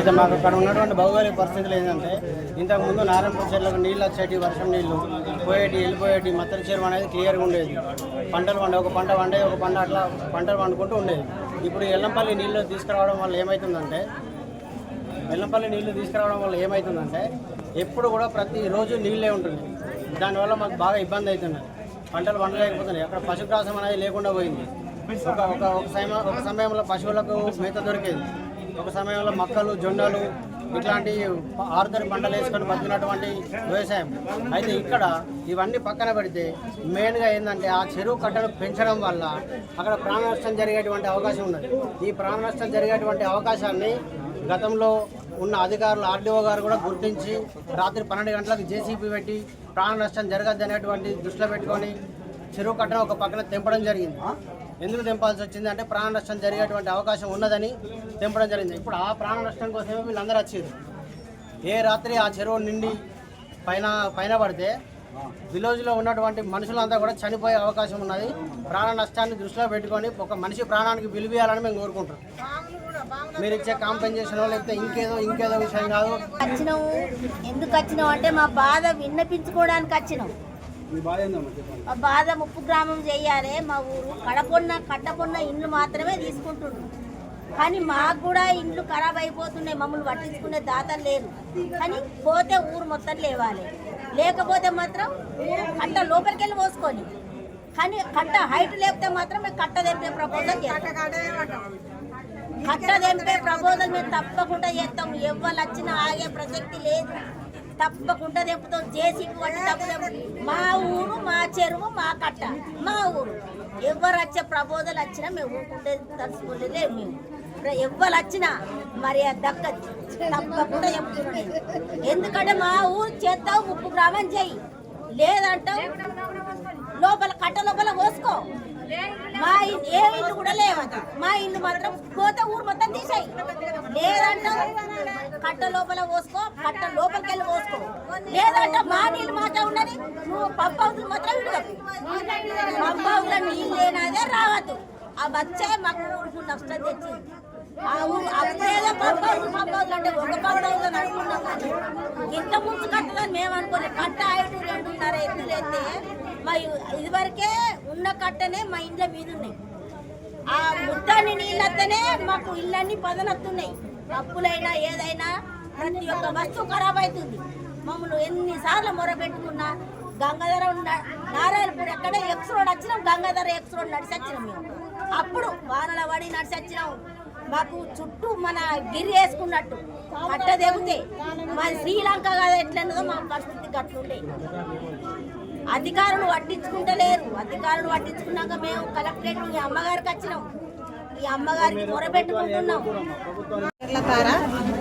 అయితే మాకు అక్కడ ఉన్నటువంటి భౌగోళిక పరిస్థితులు ఏంటంటే ఇంతకుముందు నారాయణపూర్ చెట్లకు నీళ్ళు వచ్చేటి, వర్షం నీళ్ళు పోయేటి వెళ్ళిపోయేటి, మత్తడి చెరువు అనేది క్లియర్గా ఉండేది. పంటలు ఒక పంట వండే ఒక పంట అట్లా పంటలు వండుకుంటూ ఉండేది. ఇప్పుడు ఎల్లంపల్లి నీళ్ళు తీసుకురావడం వల్ల ఏమవుతుందంటే ఎప్పుడు కూడా ప్రతిరోజు నీళ్ళే ఉంటుంది. దానివల్ల మాకు బాగా ఇబ్బంది అవుతుంది. పంటలు వండలేకపోతున్నాయి. అక్కడ పశుగ్రాసం అనేది లేకుండా పోయింది. ఒక సమయంలో పశువులకు మేత దొరికేది. ఒక సమయంలో మొక్కలు, జొన్నలు ఇట్లాంటి ఆరుతడి పంటలు వేసుకొని బతికినటువంటి వ్యవసాయం. అయితే ఇక్కడ ఇవన్నీ పక్కన పెడితే మెయిన్గా ఏంటంటే ఆ చెరువు కట్టను పెంచడం వల్ల అక్కడ ప్రాణ నష్టం జరిగేటువంటి అవకాశం ఉన్నది. ఈ ప్రాణ నష్టం జరిగేటువంటి అవకాశాన్ని గతంలో ఉన్న అధికారులు ఆర్డీఓ గారు కూడా గుర్తించి రాత్రి 12 గంటలకు జేసీబీ పెట్టి ప్రాణ నష్టం జరగద్దు అనేటువంటి దృష్టిలో పెట్టుకొని చెరువు కట్టను ఒక పక్కన తెంపడం జరిగింది. ఎందుకు తెంపాల్సి వచ్చింది అంటే ప్రాణ నష్టం జరిగేటువంటి అవకాశం ఉన్నదని తెంపడం జరిగింది. ఇప్పుడు ఆ ప్రాణ నష్టం కోసమే వీళ్ళందరూ వచ్చారు. ఏ రాత్రి ఆ చెరువు నిండి పైన పడితే విలేజ్లో ఉన్నటువంటి మనుషులంతా కూడా చనిపోయే అవకాశం ఉన్నది. ప్రాణ నష్టాన్ని దృష్టిలో పెట్టుకొని ఒక మనిషి ప్రాణానికి విలువేయాలని మేము కోరుకుంటాం. మీరు ఇచ్చే కాంపెన్సేషన్ లేకపోతే ఇంకేదో విషయం కాదు. ఎందుకు వచ్చినావు అంటే మా బాధ విన్నపించుకోవడానికి వచ్చినాం. మా బాధ ముప్పు గ్రామం చేయాలి. మా ఊరు కట్టపొన్న ఇండ్లు మాత్రమే తీసుకుంటున్నాం. కానీ మాకు కూడా ఇండ్లు ఖరాబ్ అయిపోతున్నాయి. మమ్మల్ని పట్టించుకునే దాతలు లేరు. కానీ పోతే ఊరు మొత్తం లేవాలి. లేకపోతే మాత్రం కట్ట లోపలికి వెళ్ళి పోసుకొని, కానీ కట్ట హైట్ లేకపోతే మాత్రం మేము కట్ట తెంపే ప్రపోజల్ చేస్తాం. కట్ట తెంపే ప్రపోజల్ మేము తప్పకుండా చేస్తాం. ఎవ్వరు వచ్చినా ఆగే ప్రసక్తి లేదు. తప్పకుండా తెంపుతాం. జేసీబీ పట్టి తప్ప మా ఊరు, మా చెరువు, మా కట్ట, మా ఊరు. ఎవరు వచ్చే ప్రపోజల్ వచ్చినా మేము ఊరుకుంటే తలుచుకోలేదు. మేము ఎవ్వరు వచ్చినా మరి దక్కది తప్పకుండా చెప్తున్నాను. ఎందుకంటే మా ఊరు చేస్తావు ముప్పు గ్రామం చెయ్యి, లేదంటావు లోపల కట్ట లోపల పోసుకో. మా ఏ ఇల్లు కూడా లేవట. మా ఇల్లు మాత్రం పోతే ఊరు మొత్తం తీసేయి. లేదంటావు కట్ట లోపల పోసుకో, కట్ట లోపలికి వెళ్ళి పోసుకో. లేదంటే మా నీళ్ళు మాత్రం ఉన్నది. నువ్వు పంప్ హౌస్లు మాత్రం విడగదు. పంప్ హౌస్ల నీళ్ళు లేనదే రావద్దు. ఆ వచ్చే మాకు ఊరికి నష్టం తెచ్చింది. ఆ ఊరు అప్పుడేదో పంప్ హౌస్ అంటే ఒక పంప్ హౌస్ అని అనుకున్నాం. కానీ ఇంత ముందు కట్టదని మేము అనుకోలేదు. కట్ట 5-2.5 ఎత్తులు అయితే మా ఇదివరకే ఉన్న కట్టనే మా ఇండ్ల మీద ఉన్నాయి. ఆ ముద్దాన్ని నీళ్ళతోనే మాకు ఇళ్ళన్నీ పదనత్తున్నాయి. అప్పులైనా ఏదైనా ప్రతి ఒక్క వస్తువు ఖరాబ్ అవుతుంది. మమ్మల్ని ఎన్నిసార్లు మొరబెట్టుకున్నా గంగాధర నారాయణపూర్ ఎక్కడ ఎక్స్ రోడ్ వచ్చినాం. గంగాధర ఎక్స్ రోడ్ నడిచి వచ్చినాం. మేము అప్పుడు వానల పడి నడిచి వచ్చినాం. మాకు చుట్టూ మన గిరి వేసుకున్నట్టు కట్ట తెగితే మరి శ్రీలంక కదా ఎట్లన్నదో మా పరిస్థితి గట్లుండే. అధికారులు పట్టించుకుంటలేరు. అధికారులు పట్టించుకున్నాక మేము కలెక్టరేట్ ఈ అమ్మగారికి వచ్చినాం. ఈ అమ్మగారికి మొరబెట్టుకుంటున్నాం.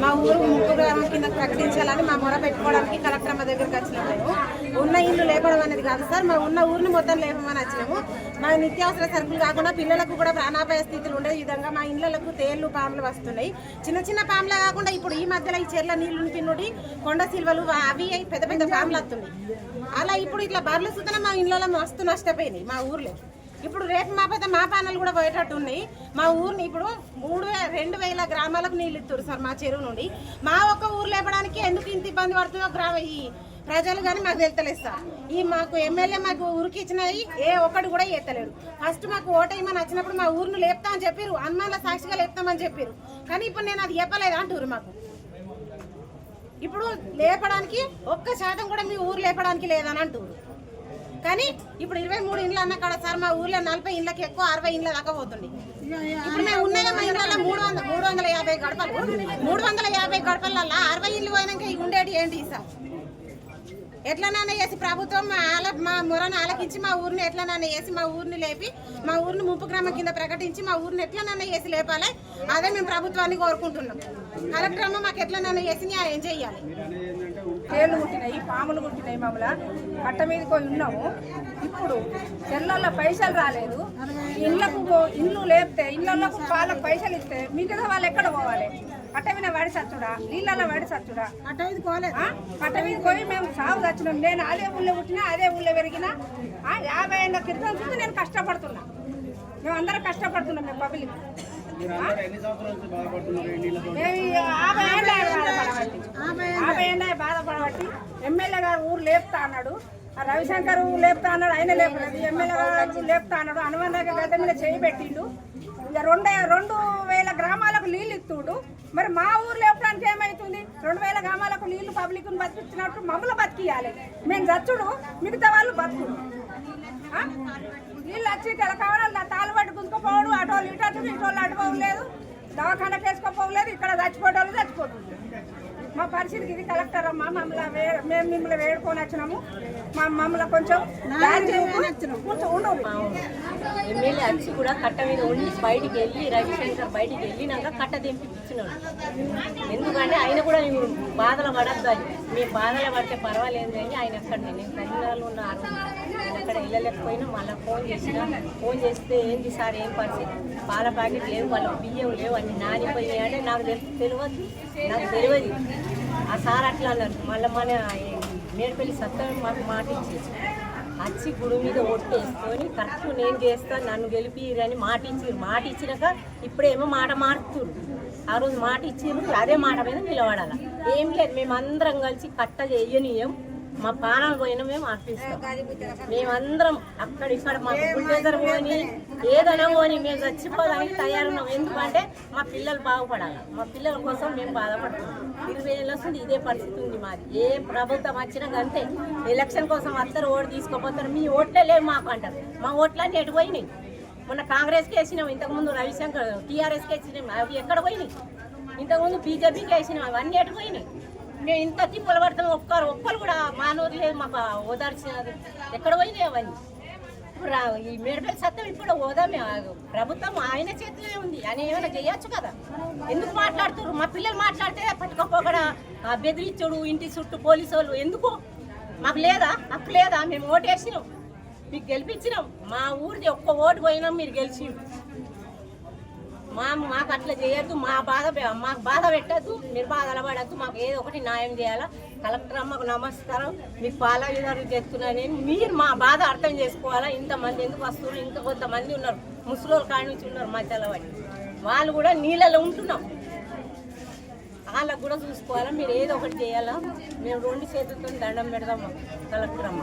మా ఊరు ముప్పు గ్రామం కింద ప్రకటించాలని మా మొర పెట్టుకోవడానికి కలెక్టర్ అమ్మ దగ్గరికి వచ్చినాము. మేము ఉన్న ఇల్లు లేపడం అనేది కాదు సార్, మా ఉన్న ఊరిని మొత్తం లేపమని వచ్చినాము. మా నిత్యావసర సరుకులు కాకుండా పిల్లలకు కూడా ప్రాణాపాయ స్థితులు ఉండే విధంగా మా ఇళ్లకు తేళ్లు, పాములు వస్తున్నాయి. చిన్న చిన్న పాములే కాకుండా ఇప్పుడు ఈ మధ్యలో ఈ చెర్ల నీళ్లు కింద కొండ సిల్వలు అవి పెద్ద పెద్ద పాములు వస్తున్నాయి. అలా ఇప్పుడు ఇట్లా బర్రెలు సుతన మా ఇళ్ళలో మస్తు నష్టపోయినాయి మా ఊర్లో. ఇప్పుడు రేపు మా పెద్ద మా పానాలు కూడా పోయేటట్టు ఉన్నాయి. మా ఊరిని ఇప్పుడు 2,000 గ్రామాలకు నీళ్ళు ఇస్తారు సార్ మా చెరువు నుండి. మా ఒక్క ఊరు లేపడానికి ఎందుకు ఇంత ఇబ్బంది పడుతుందో ఈ ప్రజలు కానీ మాకు తెలుతలేదు సార్. ఈ మాకు ఎమ్మెల్యే మాకు ఊరికి ఇచ్చినవి ఏ ఒక్కడు కూడా ఎత్తలేడు. ఫస్ట్ మాకు ఓటేయమని వచ్చినప్పుడు మా ఊరిని లేపుతామని చెప్పారు, హనుమాన్ల సాక్షిగా లేపుతామని చెప్పారు. కానీ ఇప్పుడు నేను అది చెప్పలేదు అంటారు. మాకు ఇప్పుడు లేపడానికి 1% కూడా మీ ఊరు లేపడానికి లేదని అంటారు. కానీ ఇప్పుడు 23 ఇండ్లు అన్న కాడ సార్ మా ఊర్లో 40 ఇండ్లకి ఎక్కువ 60 ఇండ్ల దాకా పోతుంది. ఇప్పుడు మేము ఉన్నదే మా ఇంట్లో 350 గడపలు. 350 గడపలల్లో 60 ఇండ్లు పోయినాక ఇవి ఉండేటి ఏంటి సార్? ఎట్లనైనా చేసి ప్రభుత్వం మా మొరను ఆలకించి మా ఊరిని ఎట్లనైనా చేసి మా ఊరిని లేపి మా ఊరిని ముప్పు గ్రామం కింద ప్రకటించి మా ఊరిని ఎట్లనైనా చేసి లేపాలి. అదే మేము ప్రభుత్వాన్ని కోరుకుంటున్నాం. కలెక్టర్ అమ్మ మాకు ఎట్లనైనా చేసి న్యాయం చేయాలి. తేళ్లు కుట్టినాయి, పాములు కుట్టినాయి. మమ్మల్ని కట్ట మీదకి పోయి ఉన్నాము. ఇప్పుడు చెర్లలో పైసలు రాలేదు. ఇల్లు లేపితే ఇళ్ళకు వాళ్ళకు పైసలు ఇస్తే మిగతా వాళ్ళు ఎక్కడ పోవాలి? కట్ట మీద వాడి చచ్చుడా, నీళ్ళలో వాడి చచ్చుడా? కట్ట మీద పోయి మేము సాగు చచ్చినాం. నేను అదే ఊళ్ళో పుట్టినా, అదే ఊళ్ళో పెరిగినా. 50 ఏళ్ళ క్రితం చూసి నేను కష్టపడుతున్నా. మేము అందరం కష్టపడుతున్నాం. మేము పబ్లిక్ మేము ఈ 50 ఏళ్ళ బాధపడబట్టి ఎమ్మెల్యే గారు ఊరు లేపుతా అన్నాడు, ఆ రవిశంకర్ లేపుతా అన్నాడు, ఆయన లేపలేదు. ఎమ్మెల్యే గారు లేపుతా అన్నాడు, హనుమాన్ దగ్గర గడ్డ మీద చేయి పెట్టిండు. ఇక 2000 గ్రామాలకు నీళ్ళు ఇస్తుడు. మరి మా ఊరు లేపడానికి ఏమవుతుంది? 2000 గ్రామాలకు నీళ్లు పబ్లిక్ను బతికించినట్టు మమ్మల్ని బతికియాలి. మేము చచ్చుడు, మిగతా వాళ్ళు బతుకుడు. నీళ్ళు వచ్చి కావాలి తాళ్ళు పట్టి గుంజుకోపోవడు, అటోళ్ళు ఇటు ఇటోళ్ళు అటుపోలేదు, దవాఖానకు వేసుకోపోలేదు, ఇక్కడ చచ్చిపోవడం చచ్చిపోతుంది. మా పరిస్థితికి ఇది కలెక్టర్ అమ్మా, మేము మిమ్మల్ని వేడుకొని వచ్చినాము, మమ్మల్ని కొంచెం ఎమ్మెల్యే వచ్చి కూడా కట్ట మీద ఉండి బయటికి వెళ్ళి రవిశంకర్ బయటికి వెళ్ళినాక కట్ట తెంపించినాడు. ఎందుకంటే ఆయన కూడా నేను బాధలు పడద్దు అని, మేము బాధలు పడితే పర్వాలేదు కానీ ఆయన అక్కడ నేను కరీంనగర్లో ఉన్నారు, నేను అక్కడ వెళ్ళలేకపోయినా మళ్ళీ ఫోన్ చేస్తే ఏంటి సార్ ఏం పరిస్థితి, పాల ప్యాకెట్ లేవు, వాళ్ళ బియ్యం లేవు అన్ని నానిపోయినాయి అంటే నాకు తెలియదు. ఆ సార్ అట్లా అన్నారు. మళ్ళీ మన మేడపల్లి సత్యం మాకు మాట ఇచ్చేసి వచ్చి గుడి మీద ఒట్టేసుకొని కరెక్ట్ నేను చేస్తాను నన్ను గెలిపిరని మాట ఇచ్చినాక ఇప్పుడేమో మాట మారుతురు. ఆ రోజు మాట ఇచ్చిర్రు, అదే మాట మీద నిలబడాలి. ఏం లేదు, మేమందరం కలిసి కట్ట చేయనీయం, మా ప్రాణాలు పోయినా మేము అర్పిస్తాం. మేమందరం అక్కడిక్కడ మాకు బుల్డేజర్ పోని ఏదైనా పోని మేము చచ్చిపోదానికి తయారున్నాం. ఎందుకంటే మా పిల్లలు బాగుపడాలి, మా పిల్లల కోసం మేము బాధపడుతున్నాం. 20 ఏళ్ళ వస్తుంది ఇదే పరిస్థితి ఉంది మాది. ఏ ప్రభుత్వం వచ్చినా అంతే, ఎలక్షన్ కోసం వస్తారు, ఓటు తీసుకోపోతారు, మీ ఓట్లే లేవు మాకు అంటారు. మా ఓట్లన్నీ ఎటు పోయినాయి? మొన్న కాంగ్రెస్కి వేసినాం, ఇంతకుముందు రవిశంకర్ టీఆర్ఎస్కి వేసినాం, అవి ఎక్కడ పోయినాయి? ఇంతకుముందు బీజేపీకి వేసినాం, అవన్నీ ఎటు పోయినాయి? మేము ఇంత తిప్పలు పడతాం, ఒక్కరు కూడా మానూరు లేదు మాకు ఓదార్చినది, ఎక్కడ పోయినాయి అవన్నీ? ఇప్పుడు ఈ మేడపల్లి సత్యం ఇప్పుడు ఓదామే ప్రభుత్వం ఆయన చేతిలో ఉంది, ఆయన ఏమైనా చేయొచ్చు కదా. ఎందుకు మాట్లాడుతున్నారు? మా పిల్లలు మాట్లాడితే పట్టుకోపోకడా బెదిరించుడు, ఇంటి చుట్టూ పోలీసు వాళ్ళు ఎందుకు? మాకు లేదా హక్కు లేదా? మేము ఓటు వేసినాం, మీకు గెలిపించినాం, మా ఊరిది ఒక్క ఓటు పోయినాం, మీరు గెలిచి మాకు అట్లా చేయొద్దు, మాకు బాధ పెట్టద్దు, మీరు బాధలు పడద్దు, మాకు ఏదో ఒకటి న్యాయం చేయాలా. కలెక్టర్ అమ్మకు నమస్కారం, మీకు పాలవిధాలు చేస్తున్నాను నేను, మీరు మా బాధ అర్థం చేసుకోవాలా. ఇంతమంది ఎందుకు వస్తున్నారు? ఇంకా కొంతమంది ఉన్నారు ముసలోళ్ళు కాడి నుంచి ఉన్నారు మధ్యలో పడి, వాళ్ళు కూడా నీళ్ళలో ఉంటున్నాం, వాళ్ళకు కూడా చూసుకోవాలా. మీరు ఏదో ఒకటి చేయాలా. మేము 2 చేతులతో దండం పెడదాం కలెక్టర్ అమ్మ.